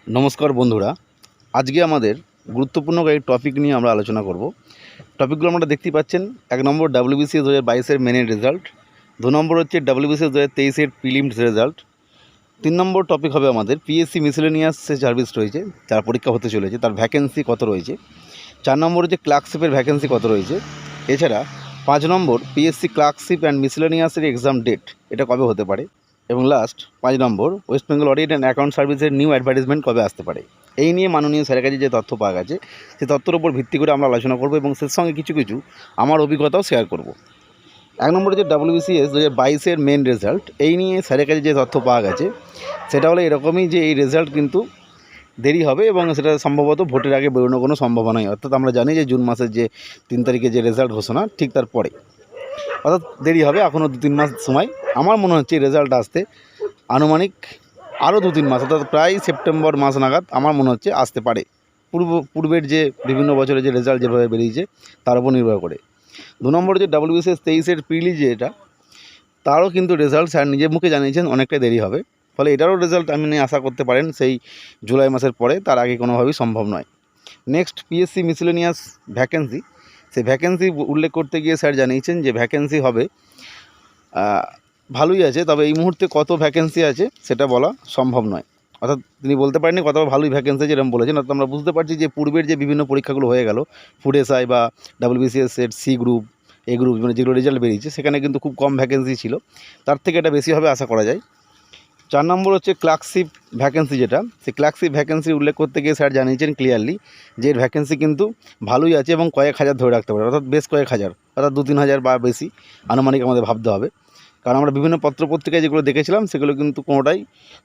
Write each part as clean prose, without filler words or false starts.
নমস্কার বন্ধুরা, আজকে আমাদের গুরুত্বপূর্ণ কয়েকটি টপিক নিয়ে আমরা আলোচনা করব। টপিকগুলো আমরা দেখতেই পাচ্ছেন। 1 নম্বর WBCS 2022-এর মেনের রেজাল্ট, 2 নম্বর হচ্ছে WBCS 2023-এর প্রিলিমস রেজাল্ট, 3 নম্বর টপিক হবে আমাদের পিএসসি মিসেলেনিয়াস সার্ভিস রয়েছে যার পরীক্ষা হতে চলেছে তার ভ্যাকেন্সি কত রয়েছে, 4 নম্বর হচ্ছে ক্লার্কশিপের ভ্যাকেন্সি কত রয়েছে, এছাড়া 5 নম্বর পিএসসি ক্লার্কশিপ অ্যান্ড মিসেলেনিয়াসের এক্সাম ডেট এটা কবে হতে পারে, এবং লাস্ট 5 নম্বর West Bengal audit and account সার্ভিসের নিউ অ্যাডভার্টাইজমেন্ট কবে আসতে পারে। এই নিয়ে মাননীয় স্যারের কাছে যে তথ্য পাওয়া গেছে সেই তথ্যের উপর ভিত্তি করে আমরা আলোচনা করব এবং সেই সঙ্গে কিছু কিছু আমার অভিজ্ঞতাও শেয়ার করব। 1 নম্বরে যে WBCS 2022-এর মেন রেজাল্ট, এই নিয়ে স্যারের কাছে যে তথ্য পাওয়া গেছে সেটা হলো এরকমই যে এই রেজাল্ট কিন্তু দেরি হবে এবং সেটা সম্ভবত ভোটের আগে বেরোনোর কোনো সম্ভাবনা নেই। অর্থাৎ আমরা জানি যে জুন মাসের যে 3 তারিখে যে রেজাল্ট ঘোষণা ঠিক তার পরে, অর্থাৎ দেরি হবে এখনও 2-3 মাস সময়। আমার মনে হচ্ছে রেজাল্ট আসতে আনুমানিক আরও 2-3 মাস, অর্থাৎ প্রায় সেপ্টেম্বর মাস নাগাদ আমার মনে হচ্ছে আসতে পারে, পূর্বের যে বিভিন্ন বছরের যে রেজাল্ট যেভাবে বেরিয়েছে তার উপর নির্ভর করে। 2 নম্বরে যে WBCS 23-এর প্রিলি যে এটা, তারও কিন্তু রেজাল্ট স্যার নিজের মুখে জানিয়েছেন অনেকটাই দেরি হবে, ফলে এটারও রেজাল্ট আপনি আশা করতে পারেন সেই জুলাই মাসের পরে, তার আগে কোনোভাবেই সম্ভব নয়। নেক্সট পিএসসি মিসেলেনিয়াস ভ্যাকেন্সি, সেই ভ্যাকেন্সি উল্লেখ করতে গিয়ে স্যার জানিয়েছেন যে ভ্যাকেন্সি হবে ভালোই আছে, তবে এই মুহূর্তে কত ভ্যাকেন্সি আছে সেটা বলা সম্ভব নয়। অর্থাৎ তিনি বলতে পারেননি কত ভালোই ভ্যাকেন্সি আছে এরকম বলেছেন। অর্থাৎ আমরা বুঝতে পারছি যে পূর্বের যে বিভিন্ন পরীক্ষাগুলো হয়ে গেল, ফুড এসআই বা WBCS-এর সি গ্রুপ, এ গ্রুপ, মানে যেগুলো রেজাল্ট বেরিয়েছে সেখানে কিন্তু খুব কম ভ্যাকেন্সি ছিল, তার থেকে এটা বেশি হবে আশা করা যায়। 4 নম্বর হচ্ছে ক্লার্কশিপ ভ্যাকেন্সি যেটা, সেই ক্লার্কশিপ ভ্যাকেন্সি উল্লেখ করতে গিয়ে স্যার জানিয়েছেন ক্লিয়ারলি যে এর ভ্যাকেন্সি কিন্তু ভালোই আছে এবং কয়েক হাজার ধরে রাখতে পারে, অর্থাৎ বেশ কয়েক হাজার, অর্থাৎ 2-3 হাজার বা বেশি আনুমানিক আমাদের ভাবতে হবে। কারণ আমরা বিভিন্ন পত্রপত্রিকায় যেগুলো দেখেছিলাম সেগুলো কিন্তু কোনোটাই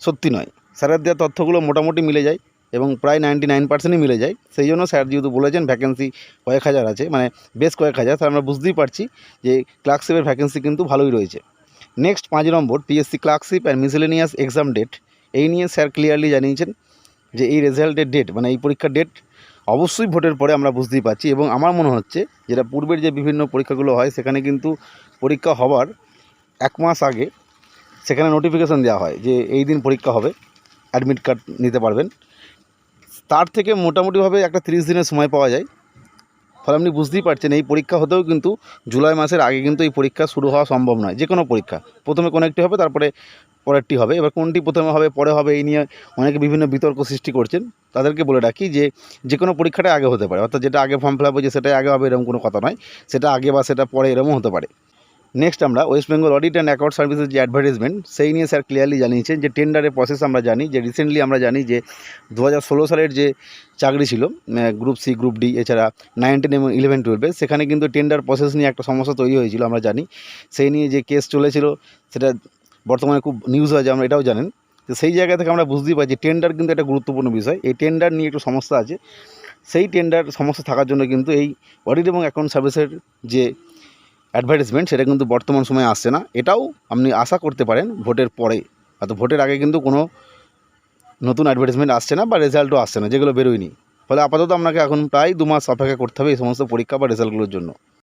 সত্যি নয়। স্যারের দেওয়া তথ্যগুলো মোটামুটি মিলে যায় এবং প্রায় 99% মিলে যায়। সেই জন্য স্যার যেহেতু বলেছেন ভ্যাকেন্সি কয়েক হাজার আছে, মানে বেশ কয়েক হাজার, তাহলে আমরা বুঝতেই পারছি যে ক্লার্কশিপের ভ্যাকেন্সি কিন্তু ভালোই রয়েছে। Next 5 number PSC clerkship and miscellaneous exam date, এই নিয়ে স্যার ক্লিয়ারলি জানিয়েছেন যে এই রেজাল্টের ডেট, মানে এই পরীক্ষার ডেট অবশ্যই ভোটের পরে আমরা বুঝতেই পারছি। এবং আমার মনে হচ্ছে যেটা পূর্বের যে বিভিন্ন পরীক্ষাগুলো হয় সেখানে কিন্তু পরীক্ষা হবার 1 মাস আগে সেখানে নোটিফিকেশান দেওয়া হয় যে এই দিন পরীক্ষা হবে, অ্যাডমিট কার্ড নিতে পারবেন। তার থেকে মোটামুটিভাবে একটা 30 দিনের সময় পাওয়া যায়। ফলে আপনি বুঝতেই পারছেন এই পরীক্ষা হতেও কিন্তু জুলাই মাসের আগে কিন্তু এই পরীক্ষা শুরু হওয়া সম্ভব নয়। যে কোনো পরীক্ষা প্রথমে কোনো একটি হবে, তারপরে পরেরটি হবে। এবার কোনটি প্রথমে হবে পরে হবে এই নিয়ে অনেকে বিভিন্ন বিতর্ক সৃষ্টি করছেন। তাদেরকে বলে রাখি যে যে কোনো পরীক্ষাটাই আগে হতে পারে, অর্থাৎ যেটা আগে ফর্ম ফিল আপ হয়েছে সেটাই আগে হবে এরকম কোনো কথা নয়, সেটা আগে বা সেটা পরে এরকমও হতে পারে। নেক্সট আমরা West Bengal audit and account সার্ভিসের যে অ্যাডভার্টাইজমেন্ট, সেই নিয়ে স্যার ক্লিয়ারলি জানিয়েছেন যে টেন্ডারের প্রসেস আমরা জানি যে রিসেন্টলি আমরা জানি যে 2016 সালের যে চাকরি ছিল গ্রুপ সি, গ্রুপ ডি, এছাড়া 9, 10 এবং 11, 12, সেখানে কিন্তু টেন্ডার প্রসেস নিয়ে একটা সমস্যা তৈরি হয়েছিল আমরা জানি। সেই নিয়ে যে কেস চলেছিল সেটা বর্তমানে খুব নিউজ হয়েছে, আমরা এটাও জানেন। তো সেই জায়গা থেকে আমরা বুঝতেই পারছি টেন্ডার কিন্তু একটা গুরুত্বপূর্ণ বিষয়। এই টেন্ডার নিয়ে একটু সমস্যা আছে, সেই টেন্ডার সমস্যা থাকার জন্য কিন্তু এই অডিট এবং অ্যাকাউন্ট সার্ভিসের যে অ্যাডভার্টাইজমেন্ট সেটা কিন্তু বর্তমান সময়ে আসছে না। এটাও আপনি আশা করতে পারেন ভোটের পরে, অর্থাৎ ভোটের আগে কিন্তু কোনো নতুন অ্যাডভার্টাইজমেন্ট আসছে না বা রেজাল্টও আসছে না, যেগুলো বেরোয়নি। ফলে আপাতত আপনাকে এখন প্রায় 2 মাস অপেক্ষা করতে হবে এই সমস্ত পরীক্ষা বা রেজাল্টগুলোর জন্য।